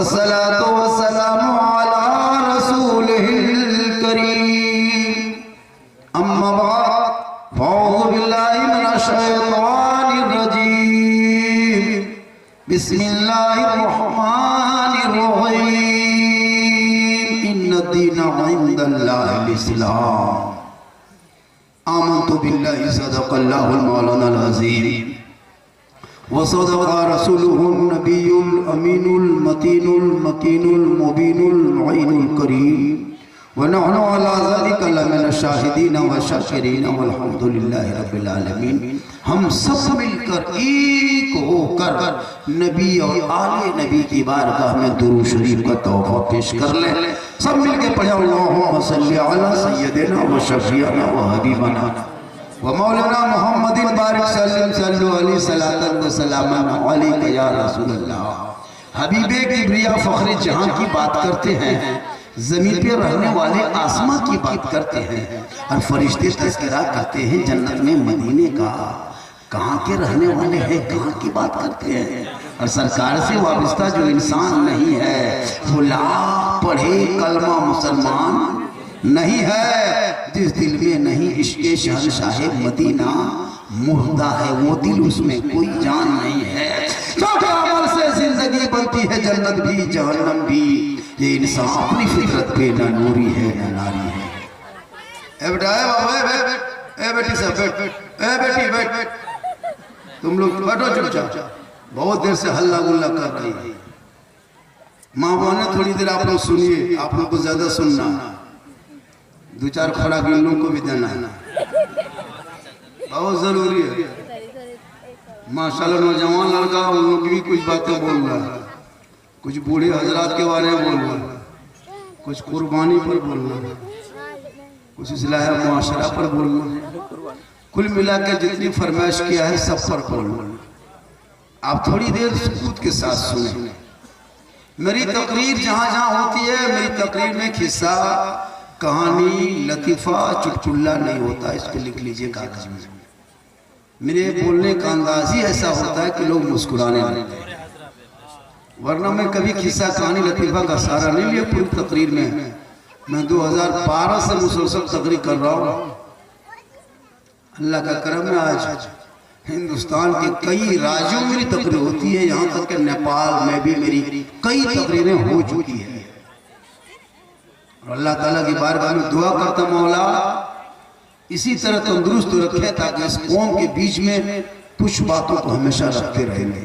वस्सलातु वस्सलामु अला रसूलिल करीम। अम्मा बाद फौज़ु बिल्लाहि मिनश शैतानिर रजीम। बिस्मिल्लाहिर रहमानिर रहीम। इन्नद-दीना इंदल्लाहिल इस्लाम। आमन्तु बिल्लाहि सदक़ल्लाहुल मौलानाल अज़ीम व सदक़ा रसूलुहुन नबियुल अमीनुल मतीनुल मकीनुल मुबीनुल मुईनुल करीम व नहनु अला ज़ालिका लमिनश शाहिदीन व शाकिरीन वल्हम्दुलिल्लाहि रब्बिल आलमीन। हम सब मिलकर एक होकर नबी और आले नबी की बारगाह में दुरूद शरीफ का तोहफा पेश कर ले। सब मिलके पढ़े अल्लाहुम्मा सल्ली अला सय्यदिना व शफीअना व हबीबना व मौलाना मुहम्मदिन बारिक सल्लल्लाहु अलैहि सलातन व सलामन अलैका या रसूलल्लाह। हबीबे किबरिया फखरे जहां की बात करते हैं, जमीन पे रहने वाले आसमां की बात करते हैं, और फरिश्ते तज़किरा करते हैं जन्नत में मदीने का। कहाँ के रहने वाले हैं, कहाँ की बात करते हैं। और सरकार से वाबस्ता जो इंसान नहीं है वो ला पढ़े कलमा मुसलमान नहीं है। जिस दिल में नहीं इश्क़े शहंशाह मदीना मुर्दा है, वो दिल उसमें कोई जान नहीं है। क्योंकि अमल से जिंदगी बनती है जन्नत भी जहन्नम भी। ये इंसान अपनी फितरत पे ना नूरी है ना नारी है। ए बेटा, ए बाबा, ए बेटी सब बैठ, ए बेटी बैठ, तुम लोग बैठो चुपचाप। बहुत देर से हल्ला गुल्ला कर रही है। माँ बहने थोड़ी देर आप लोग सुनिए, आप लोग को ज्यादा सुनना, दो चार खुराक इन लोगों को भी देना है, बहुत जरूरी है। माशाल्लाह नौजवान लड़का उन लोग की भी कुछ बातें बोल रहा है, कुछ बूढ़े हजरात के बारे में बोल रहा है, कुछ कुर्बानी पर बोल रहा है, कुछ इस्लाह मुआशरा पर बोल रहा है। कुल मिलाकर जितनी फरमाइश किया है सब पर बोल रहा है। आप थोड़ी देर सुकूत के साथ सुने। मेरी तकरीर जहाँ जहाँ होती है, मेरी तकरीर में खिस्सा कहानी लतीफ़ा चुटकुल्ला नहीं होता। इसको लिख लीजिए कागज में। मेरे बोलने का अंदाज ही ऐसा होता है कि लोग मुस्कुराने लगते हैं, वरना मैं कभी खिस्सा कहानी लतीफ़ा का सहारा नहीं लिया पूरी तकरीर में। मैं 2012 से मुसलसल तकरीर कर रहा हूँ। अल्लाह का करम है, आज हिंदुस्तान के कई राज्यों में मेरी तकरीर होती है। यहाँ तक कि नेपाल में भी मेरी कई तकरीरें हो चुकी है। और अल्लाह ताला की बारगाह में दुआ करता मौला इसी तरह तंदुरुस्त रखे, ताकि इस कौम के बीच में कुछ बातों को हमेशा रखते रहेंगे।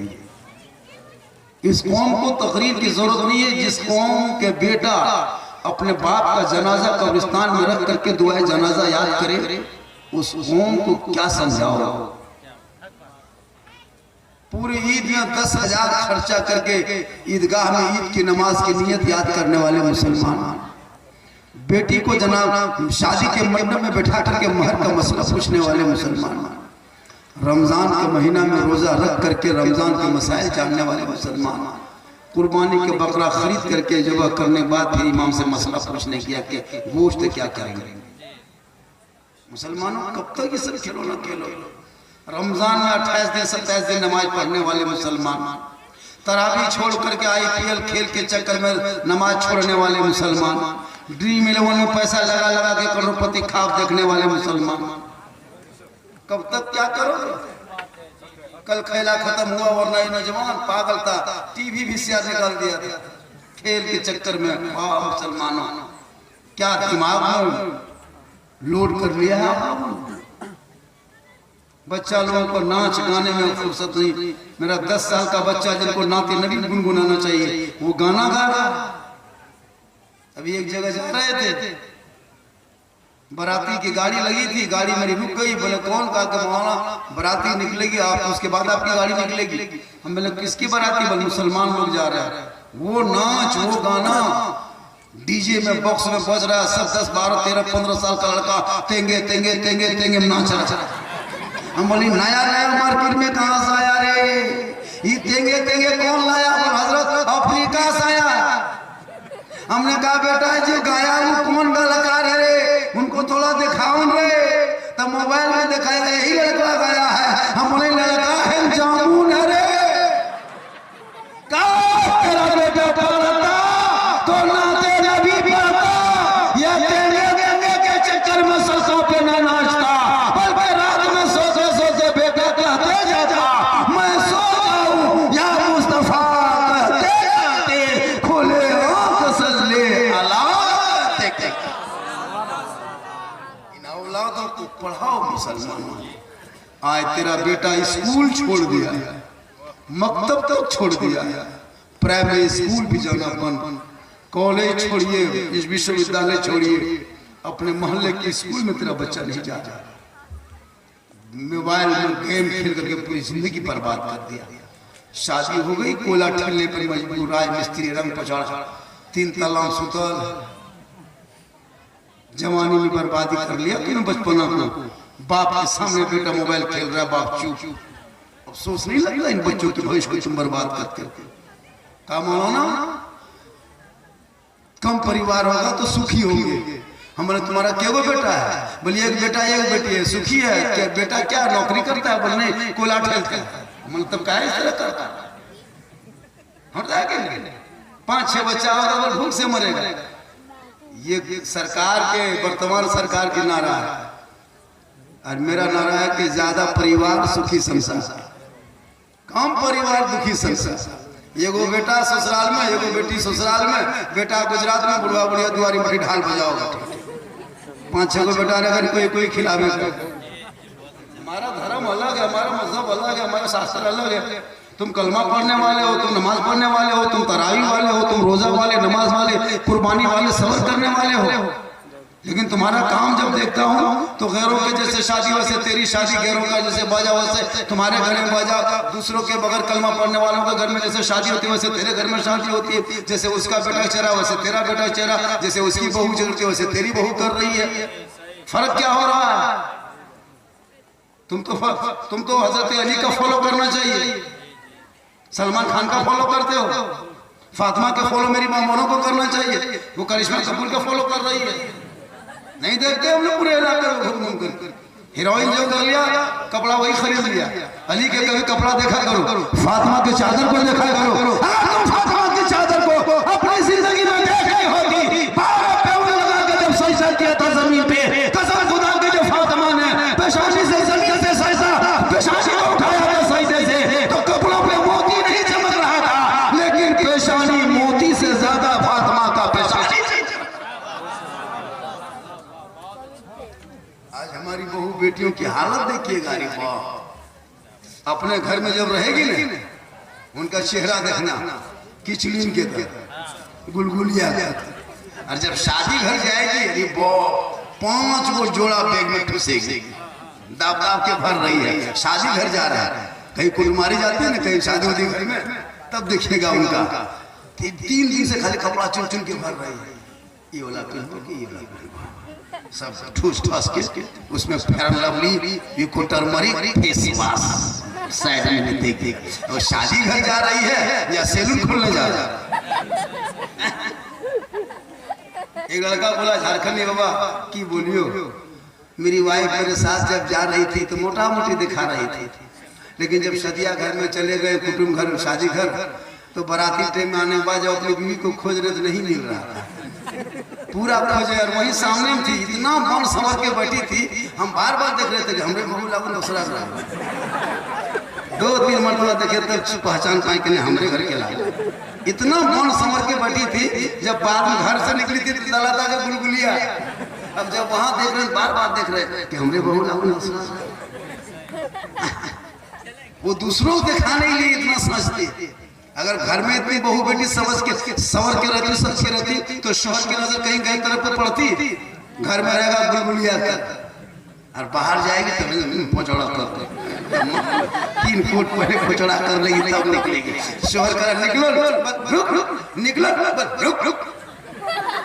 इस कौम को तकरीर की जरूरत नहीं है। जिस कौम के बेटा अपने बाप का जनाजा कब्रिस्तान में रख करके दुआए जनाजा याद करे, उस कौम को क्या समझाओ। पूरी ईद में 10,000 खर्चा करके ईदगाह में ईद की नमाज की नियत याद करने वाले मुसलमान, बेटी को जनाब शादी के मंडप में बैठा करके महर का मसला पूछने वाले मुसलमान, रमजान के महीना में रोजा रख करके रमजान के मसाइल जानने वाले मुसलमान, कुर्बानी के बकरा खरीद करके जबह करने के बाद फिर इमाम से मसला पूछने किया कि गोश्त क्या करेंगे। मुसलमानों कब तक ये सब खिलौना खेलो। रमजान में 28 दिन 27 दिन नमाज पढ़ने वाले मुसलमान, तरावी छोड़ करके IPL खेल के चक्कर में नमाज छोड़ने वाले मुसलमान, ड्रीम 11 में पैसा लगा लगा के करोड़पति ख्वाब देखने वाले मुसलमान, कब तक क्या करोगे। कल खेला खत्म हुआ, वरना ये नौजवान पागल था, टीवी भी से निकाल दिया था खेल के चक्कर में। वाह मुसलमानों, क्या दिमाग में लोड कर लिया है। बच्चा लोगों को नाच गाने में फुर्सत नहीं। मेरा 10 साल का बच्चा जिनको नाते नबी गुनगुनाना चाहिए वो गाना गा रहा। अभी एक जगह जा रहे थे, बराती की गाड़ी लगी थी, गाड़ी मेरी रुक गई। बोले कौन? कहा कि मौलाना बराती निकलेगी, आप उसके बाद आपकी गाड़ी निकलेगी। हम बोले किसकी बराती? बोले मुसलमान लोग जा रहे हैं। वो नाच वो गाना डीजे में बॉक्स में बज रहा है, सब 10 12 13 15 साल का लड़का तेंगे तेंगे तेंगे तेंगे नाच रहा। हम बोली नया नया मार्केट में कहां से आया रे ये तेंगे तेंगे? कौन लाया? हजरत अफ्रीका से आया। हमने कहा बेटा जो गाया वो कौन कलाकार है रे, उनको थोड़ा दिखाओ रे। तब मोबाइल में दिखाया यही लड़का गाया है। हम बोले लड़का है जामुन है रे, का तेरा बेटा औलादों को पढ़ाओ मुसलमान। आज तेरा बेटा स्कूल छोड़ दिया, मकतब तक छोड़ दिया, प्राइमरी स्कूल भी जाना बंद, कॉलेज छोड़िए, इस विश्वविद्यालय छोड़िए, अपने मोहल्ले के स्कूल में तेरा बच्चा नहीं जा रहा। मोबाइल में गेम खेल करके पूरी जिंदगी बर्बाद कर दिया। शादी हो गई, कोयला ठेलने पर मजबूर, राज मिस्त्री रंग पचाड़ा, 3 तलाक सुतल, जवानी में बर्बादी कर लिया तुमने बचपना को। बाप के सामने बेटा मोबाइल खेल रहा है, बाप चुप। अफसोस नहीं लगता इन बच्चों के भविष्य को तुम बर्बाद करते हो? काम मानो ना, कम परिवार होगा तो सुखी होंगे। हमारा तुम्हारा क्यों बेटा है? बोलिए एक बेटा एक बेटी है, सुखी है क्या? बेटा क्या नौकरी करता है? बोलने कोयला ठेलता है, मतलब क्या है इस तरह करता है? 5-6 बच्चा होगा तो भूख से मरेगा। ये सरकार के, वर्तमान सरकार की नारा है, और मेरा नारा है कि ज्यादा परिवार सुखी संसार, कम परिवार दुखी संसार। एगो बेटा ससुराल में, एगो बेटी ससुराल में, बेटा गुजरात में, बुढ़वा बुढ़िया दुआरी में ढाल बजाओ। 5-6 को बेटा रहेगा, कोई कोई खिलावे। हमारा धर्म अलग है, हमारा मजहब अलग है, हमारा शास्त्र अलग है। तुम कलमा पढ़ने वाले हो, तुम नमाज पढ़ने वाले हो, तुम तरावी वाले हो, तुम रोजा वाले, नमाज वाले, कुर्बानी वाले, सबर करने वाले हो। लेकिन तुम्हारा काम जब देखता हूँ तो गैरों के जैसे शादी वैसे तेरी शादी, गैरों का जैसे बाजा वैसे तुम्हारे घर में बाजा, दूसरों के बगैर कलमा पढ़ने वालों के घर में जैसे शादी होती है वैसे तेरे घर में शादी होती है। जैसे उसका बेटा चेहरा वैसे तेरा बेटा चेहरा, जैसे उसकी बहू चलती है वैसे तेरी बहू कर रही है। फर्क क्या हो रहा है? तुम तो हजरत अली का फॉलो करना चाहिए, सलमान खान का फॉलो करते हो, फातिमा का फॉलो मेरी मामोनों को करना चाहिए, वो करिश्मा कपूर का फॉलो कर रही है। नहीं देखते हम लोग पूरे इलाके में घूम घूम कर। हीरोइन जो कर लिया कपड़ा वही खरीद लिया। अली के कभी कपड़ा देखा करो, फातिमा के चादर को देखा करो। तुम फातिमा की चादर को अपनी जिंदगी में देखी होगी, लगा के जब सजदा किया था जमीन पे, कसम खुदा की जो फातिमा ने पेशानी से सजदे से सजदा, पेशानी को उठाया था सजदे से, तो कपड़ों पे मोती नहीं चमक रहा था, लेकिन पेशानी मोती से ज्यादा फातिमा का पेशानी। आज हमारी बहू बेटियों की हालत देखिएगा। अपने घर में जब रहेगी ना, उनका चेहरा देखना किचलिन के तरह गुलगुलिया, और जब शादी घर जाएगी, अरे 5 गो जोड़ा बैग में ठुसेगी, दाब दाब के भर रही है। शादी घर जा रहा है, कहीं कुल मारी जाती है ना, कहीं शादी होती घर में, तब देखिएगा उनका 3 दिन से खाली कपड़ा चुन चुन के भर रही है। ये वाला पहन, ये वाला सब ठूस ठास के उसमें fair lovely, UCO turmeric, face wash side में देख। और शादी घर जा रही है या सैलून खोलने जा रहा है? एक लड़का बोला झारखंड में, बाबा की बोलियो, मेरी वाइफ मेरे साथ जब जा रही थी तो मोटा मोटी दिखा रही थी, लेकिन जब सदिया घर में चले गए, कुटुंब घर, शादी घर, तो बाराती टाइम में आने के बाद जब अपनी बीवी को खोज रहे तो नहीं मिल रहा था। पूरा खोजे और वही सामने में थी, इतना मन समझ के बैठी थी, हम बार बार देख रहे थे कि हमरे बहू लागू दूसरा 2-3 मरतबा देखे तब पहचान पाए कि हमरे घर के लागे। इतना मन समझ के बैठी थी, जब बाद में घर से निकली थी तो दलाता के गुलगुलिया। अब जब वहां देख रहे, बार बार देख रहे कि हमरे बहू लागू दूसरा, वो दूसरों को दिखाने के लिए इतना समझती। अगर घर में इतनी बहू बेटी समझ के सवर के रहती, सच के रहती, तो शोहर की नजर कहीं कहीं तरफ पे पड़ती। घर में रहेगा गुलगुलिया और बाहर जाएगी तब पोचड़ा कर 3 फुट पहले पोचड़ा कर लेगी तब निकलेगी। शोहर कर निकलो, रुक रुक, निकलो, रुक रुक।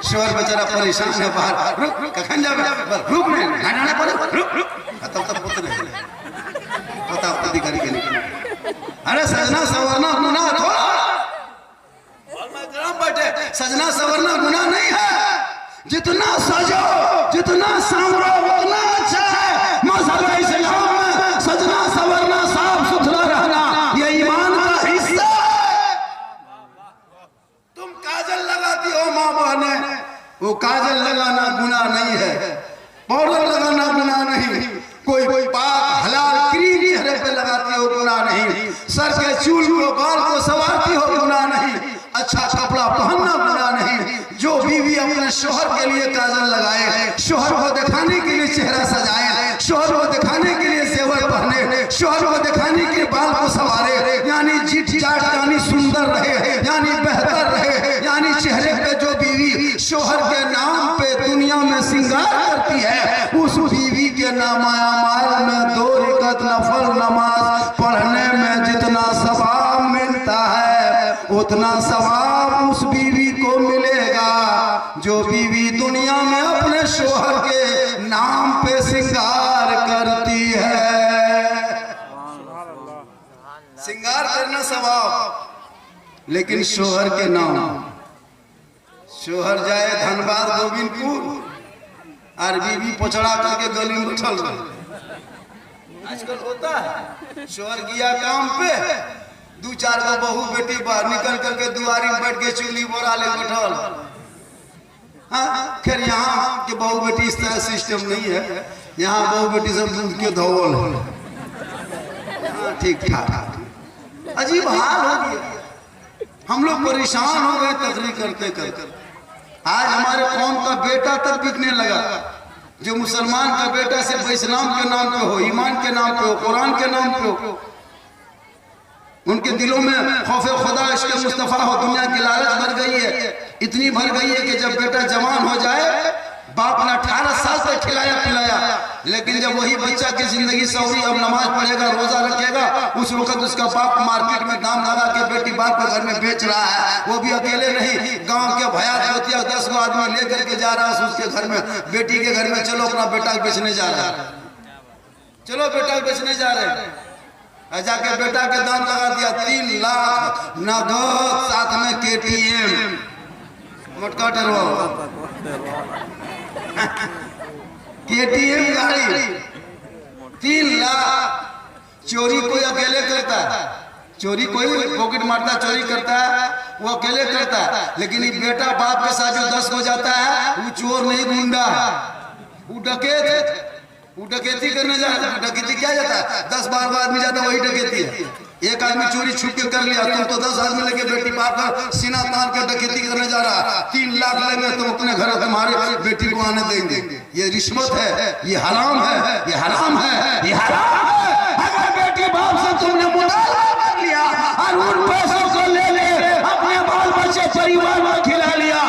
शोहर बेचारा परेशान है, बाहर रुक रुक, कखन जावे, रुक नहीं, हटाना पड़े, रुक रुक, तब तक पुत्र नहीं पता अधिकारी के निकले। अरे सजना सवरना गुनाह थोड़ा, बैठे सजना सवरना गुनाह नहीं है। जितना सजो, जितना संवरो उतना अच्छा है। मज़हब इस्लाम में सजना सवरना, साफ सुथरा रहना, ये ईमान का हिस्सा है। तुम काजल लगाती हो माँ बहने, वो काजल लगाना गुनाह नहीं है, पाउडर लगाना गुनाह नहीं, कोई पाक हलाल क्रीम चेहरे पे लगाती हो गुनाह नहीं, सर के चूल को बाल को संवारती हो गुनाह नहीं, अच्छा कपड़ा पहनना गुनाह नहीं। जो बीवी अपने शोहर के लिए काजल लगाए, शोहर को दिखाने के लिए चेहरा सजाए, शोहर को दिखाने के लिए जेवर पहने, शोहर को दिखाने के लिए बाल को संवारे, यानी जीठ जाट यानी सुंदर रहे, यानी बेहतर रहे, यानी चेहरे पे जो बीवी शोहर के नाम पे दुनिया में श्रृंगार करती है, उस बीवी के नामायामाल में 2 रकात नफल नमाज पढ़ने में जितना सवाब मिलता है उतना सवाब उस बीवी को मिलेगा जो बीवी दुनिया में अपने शोहर के नाम पे श्रृंगार करती है। श्रृंगार करना सवाब, लेकिन शोहर के नाम, शोहर जाए धनबाद गोविंदपुर और बीवी पोछड़ा करके गली में उछल रही। आजकल होता है, शोहर गया काम पे, 2-4 गो बहू बेटी बाहर निकल करके दुआरी में बैठ के चूल्ही बोरा ले बैठल। हाँ, खैर यहाँ के बहू बेटी इस तरह सिस्टम नहीं है, यहाँ बहू बेटी सब दूध के धोल है। ठीक ठाक, अजीब हाल हो गया, हम लोग परेशान हो गए तकरीर करते करते। आज हमारे कौम का बेटा तक बिकने लगा, जो मुसलमान का बेटा सिर्फ इस्लाम के नाम पे हो, ईमान के नाम पे हो, कुरान के नाम पे हो, उनके दिलों में खौफे खुदा इश्क़ मुस्तफ़ा हो, दुनिया की लालच भर गई है, इतनी भर गई है कि जब बेटा जवान हो जाए, बाप ने 18 साल तक खिलाया पिलाया, लेकिन जब वही बच्चा की जिंदगी सवरी, अब नमाज पढ़ेगा, रोजा रखेगा, उस वक्त उसका बाप मार्केट में दाम लगा के बेटी बाप के घर में बेच रहा है। वो भी अकेले नहीं, गांव के भया जोतिया 10 गो आदमी लेकर के जा रहा है उसके घर में, बेटी के घर में, चलो अपना बेटा बेचने जा रहा है, चलो बेटा बेचने जा रहे हैं। जाके बेटा के दाम लगा दिया 3 लाख नगद, साथ में KTM मोटका टरवा KTM गाड़ी, 3 लाख। चोरी कोई अकेले करता है, चोरी कोई पॉकेट मारता चोरी करता है, वो अकेले करता है, लेकिन ये बेटा बाप के साथ जो 10 हो जाता है, वो चोर नहीं गुंडा, वो डकैत, वो डकैती करने जा रहा है। डकैती क्या जाता है, 10-12 आदमी जाता है, वही डकैती है। एक आदमी चोरी छुप के कर लिया, तुम तो 10 आदमी लेके बेटी बाप का सीना तान के डकैती करने जा रहा है, 3 लाख लेंगे तुम अपने घर तुम्हारे बेटी को आने देंगे। ये रिश्वत है, ये हराम है, ये हराम है, ये हराम है। अगर बेटी बाप से तुमने मुनाफा कर लिया और उन पैसों को ले ले अपने बाल बच्चे परिवार में खिला लिया,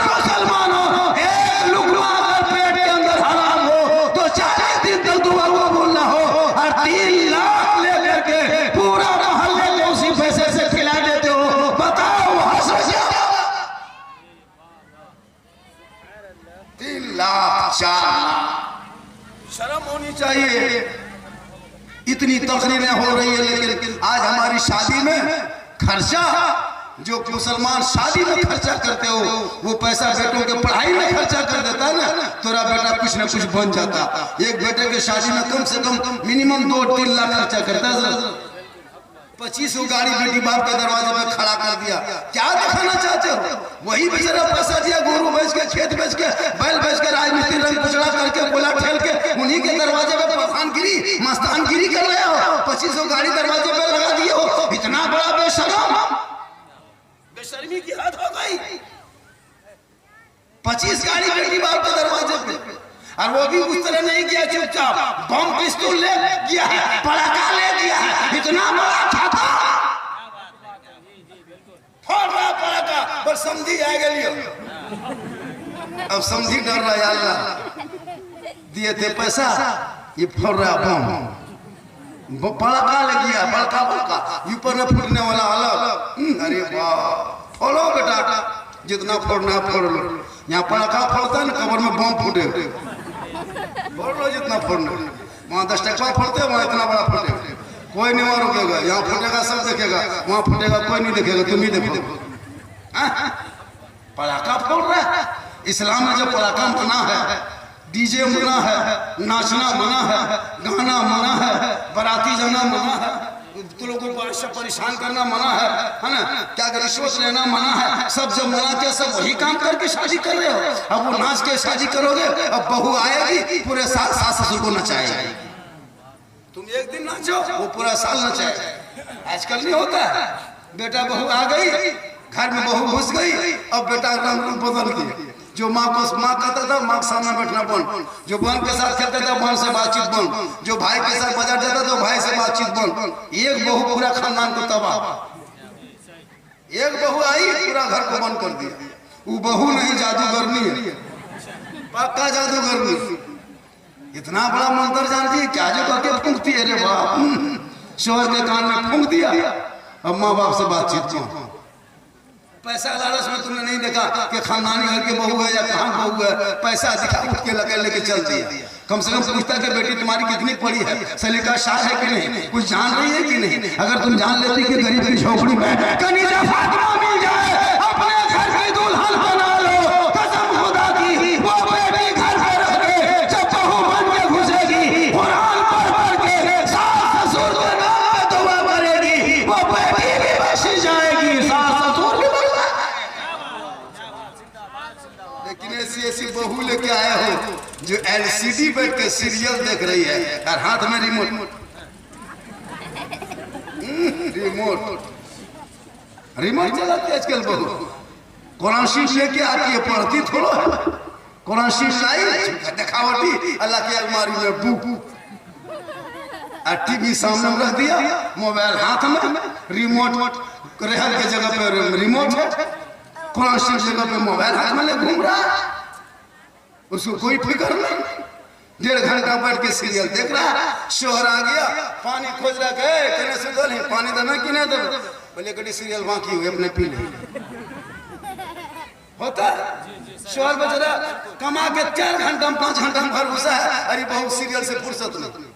मुसलमानों एक लुकमा अगर पेट के अंदर हराम हो तो 40 दिन तक दुआ बोलना हो, और 3 लाख लेकर के पूरा मोहल्ले को उसी पैसे से खिला देते हो। बताओ 3 लाख 4 लाख, शर्म होनी चाहिए। इतनी तकरीरें हो रही है, लेकिन आज हमारी शादी में खर्चा, जो मुसलमान शादी में खर्चा करते हो, वो पैसा बेटों के पढ़ाई में खर्चा कर देता है ना, तेरा बेटा कुछ ना कुछ बन जाता। एक बेटे के शादी में कम से कम मिनिमम 2-3 लाख खर्चा करता है। 25 गाड़ी बेटी बाप के दरवाजे में खड़ा कर दिया, क्या दिखाना चाहते हो? वही बेचारा पैसा दिया, गोरू बेच के, खेत बेच के, बैल बेच के, राजमिस्त्री रंग कुचड़ा करके, बोला ठेल के, उन्हीं के दरवाजे में पठानगिरी मस्तानगिरी कर रहे हो। 25 गाड़ी दरवाजे पे लगा दिए हो, इतना बड़ा बेशरम, बेशर्मी की हद हो गई। 25 गाड़ी बेटी बाप के दरवाजे पे, और वो भी उस तरह नहीं किया चुपचाप, बम पिस्तौल ले गया, पटाखा ले गया, इतना बड़ा छाता फोड़ रहा पटाखा, पर समझी आ गई। अब समझी डर रहा है, अल्लाह दिए थे पैसा, ये फोड़ रहा बम, पटाखा ले गया, बड़का बड़का, ऊपर में फूटने वाला अलग। अरे वाह, फोड़ो बेटा, जितना फोड़ना है फोड़ लो। यहाँ पटाखा फोड़ता है ना, कबर में बम फूटे, फोड़ लो जितना फोड़ना। वहाँ 10 टका फोड़ते, वहाँ इतना बड़ा फूटे, कोई नहीं वहाँ रुकेगा। यहाँ फूटेगा सब देखेगा, वहाँ फूटेगा कोई नहीं देखेगा, तुम ही देखो। पटाखा फोड़ रहा है। इस्लाम में जब पटाखा मना है, डीजे मना है, नाचना मना है, गाना मना है, बाराती जाना मना है, तो लोगों को परेशान करना मना है ना, क्या रिश्वत लेना मना है, सब जब मना के सब वही काम करके शादी कर रहे हो। अब वो नाच के शादी करोगे, अब बहू आएगी पूरे साल सास ससुर को नचाएगी। तुम एक दिन नाचो, वो पूरा साल नचाए। आजकल नहीं होता है, बेटा बहू आ गई, घर में बहू घुस गई, अब बेटा रंग रूप बदल गई। जो माँ कहता था माँ के सामने बैठना बंद, जो बहन के साथ खेलता था बहन से बातचीत बंद, जो भाई के साथ बाजार जाता तो भाई से बातचीत बंद। एक बहू पूरा खानदान को तबाह, एक बहू आई पूरा घर को बंद कर दिया। वो बहू नहीं जादूगरनी है, पक्का जादूगरनी। इतना बड़ा मंत्र जानती है क्या जो करके फूंकती है रे बाप। शोहर के कान में फूंक दिया, अब माँ बाप से बातचीत कौन। पैसा लालच में तुमने नहीं देखा कि खानदानी घर के बहू है या कहाँ बहू है, पैसा दिखा उठ के लगे लेके चलती है। कम से कम पूछता कि बेटी तुम्हारी कितनी पड़ी है, सलीका शाह है कि नहीं, कुछ जान रही है कि नहीं। अगर तुम जान लेती कि गरीब की झोपड़ी में कनीजा फातिमा मिल जाए, अपने घर की दुल्हन बना लो, कसम खुदा की वो बेटी घर में रह के जब बहू बन के घुसेगी, कुरान पढ़ के सास ससुर के नाम पे दुआ करेगी, वो बेटी भी बच जाएगी, सास ससुर भी। लेकिन ऐसी बहू लेके आए हो जो एलसीडी बैठ के सीरियल देख रही है और हाथ में रिमोट रिमोट चलाती है आजकल बहू। कुरान शरीफ लेके आती है, पढ़ती थोड़ा है। कुरान शरीफ लाई दिखावटी अल्लाह की अलमारी में बू और टीवी सामने रख दिया, मोबाइल हाथ में, रिमोट रेहर के जगह पे रिमोट है, कुरान शरीफ जगह पे मोबाइल हाथ में ले घूम रहा है। उसको कोई फिक्र नहीं, 1.5 घंटा बैठ के सीरियल देख रहा है। शोहर आ गया, पानी खोज रहा है, कहने से दल है पानी देना कि नहीं देना, बोले कड़ी सीरियल बाकी हुए अपने पी ले। होता है शोहर बेचारा कमा के 4 घंटा 5 घंटा में घर घुसा है, अरे बहुत सीरियल से फुर्सत नहीं,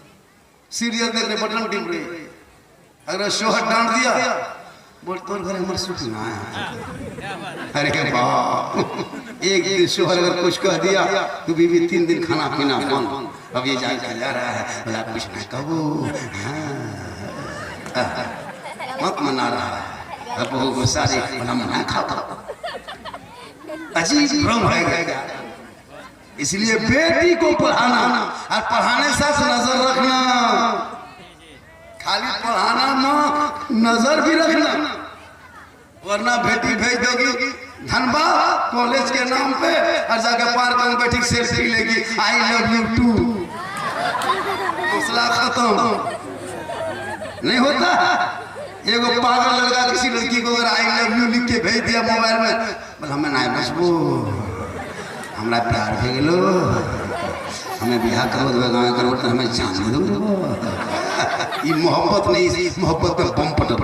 सीरियल देखने बटन टिप रही। अगर शोहर डांट दिया, बोल तोर घर हमारे सुख ना है। अरे बाप, एक दिन शोहर अगर कुछ कह दिया तो बीवी 3 दिन खाना पीना बंद। अब ये जान जा रहा है, बोला कुछ ना कहो, मत मना रहा है। अब बहू गुस्सा रही, बोला मना खाता, अजीब भ्रम है। इसलिए बेटी को पढ़ाना और पढ़ाने साथ नजर रखना, खाली पढ़ाना ना, नजर भी रखना, वरना बेटी भेज दोगी धनबाद कॉलेज के नाम पे और जाके पार्क में बैठी सेल्फी लेगी, आई लव यू टू, मसला खत्म। नहीं होता। एगो पागल लड़का किसी लड़की को अगर आई लव यू लिख के भेज दिया मोबाइल में, बोला हमें ना बसबो, हमरा प्यार हो गेलो, हमें बियाह करो, गाँव करो तो हमें जान दो। ये मोहब्बत नहीं, मोहब्बत में बम पटक।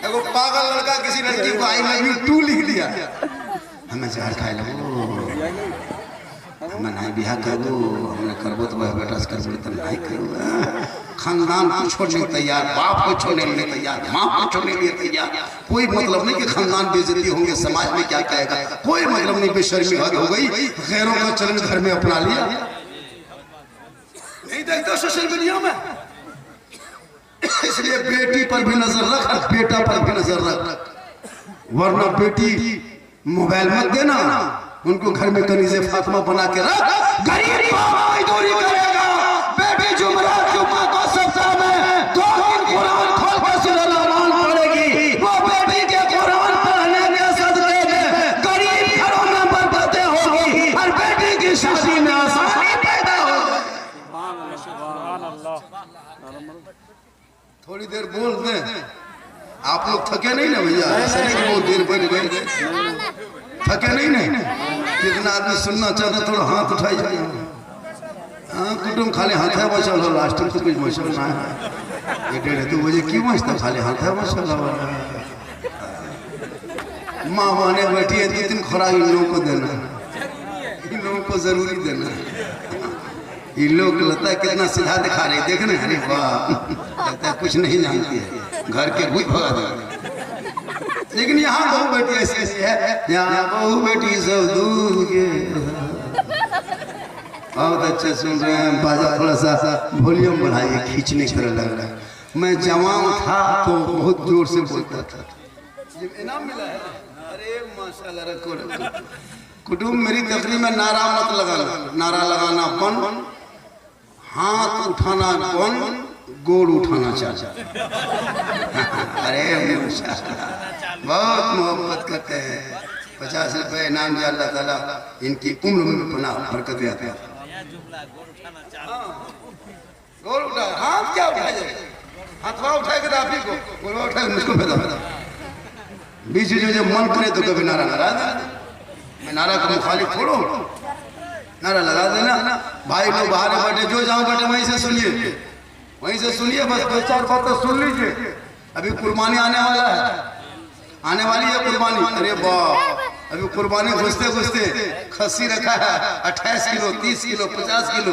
एगो पागल लड़का किसी लड़की को आई लव यू टू लिख दिया, हमें जहर खाए लो, हमें नहीं बियाह करो, हमने करबो तो बेटा से करबो तो नहीं करो। खानदान को छोड़ने तैयार, बाप को छोड़ने के लिए तैयार, माँ को छोड़ने के लिए तैयार। कोई मतलब नहीं कि खानदान बेइज्जती होंगे, समाज में क्या कहेगा, कोई मतलब नहीं। बेशर्मी हो गई, गैरों का चलन घर में अपना लिया। नहीं देखते सोशल मीडिया में। इसलिए बेटी पर भी नजर रख, बेटा पर भी नजर रख, वरना बेटी मोबाइल मत देना, उनको घर में कनीज़े फातिमा बना के रख। गरीब मजदूरी करेगा, बेटी जुमरात जुम्मा को सप्ताह में 2 दिन कुरान खोल कर सूरह रहमान पढ़ेगी। वो बेटी के कुरान पढ़ने के सदक़े में गरीब घरों में बरकतें होगी और बेटी की शादी में आसानी पैदा होगी। थोड़ी देर बोल दें, आप लोग थके नहीं ना भैया, ऐसा नहीं बहुत देर बैठ गए, थके नहीं ना। कितना आदमी सुनना चाहता थोड़ा हाथ उठाई जाए। हाँ कुटुम खाली हाथ है बचल हो, लास्ट में तो कुछ मशहूर ना है। 1:30 बजे क्यों मचता, खाली हाथ है बचल हो। माँ बहने बैठी है, 2-3 खुराक इन लोगों को देना, इन लोगों को जरूरी देना। ये लोग लगता है कितना सीधा दिखा रहे, देखने अरे वाह, लगता है कुछ नहीं जानती है, घर के भूत भगा देगा। लेकिन यहाँ बहू बेटी ऐसी है, यहाँ बहू बेटी सब दूध के। बहुत अच्छे सुन रहे हैं, बाजा थोड़ा सा वॉल्यूम बढ़ाइए, खींचने की तरह लग रहा है। मैं जवान था तो बहुत जोर से बोलता था। इनाम मिला है, अरे माशाल्लाह। रखो कुटुम, मेरी तकरीर में नारा मत लगाना, नारा लगाना बंद, हाथ उठाना बंद, गोड़ उठाना चाहिए। अरे बहुत मोहब्बत करते हैं। 50 रुपए इनाम दिया अल्लाह ताला इनकी उम्र में पनाह बरकत दे। गोल उठा, हाथ क्या उठाए जाए, हाथवा उठाए के दाफी को, गोलवा उठाए मुझको पैदा बीच में जब मन करे तो कभी नारा लगा दे। मैं नारा का मुखालिफ थोड़ो, नारा लगा देना। भाई लोग बाहर बैठे, जो जहाँ बैठे वहीं से सुनिए, वहीं से सुनिए, बस 2-4 बातें सुन लीजिए। अभी कुर्बानी आने वाला है, आने वाली है कुर्बानी। अरे बाप, अभी कुर्बानी घुसते घुसते खस्सी रखा है 28 किलो, 30 किलो, 50 किलो।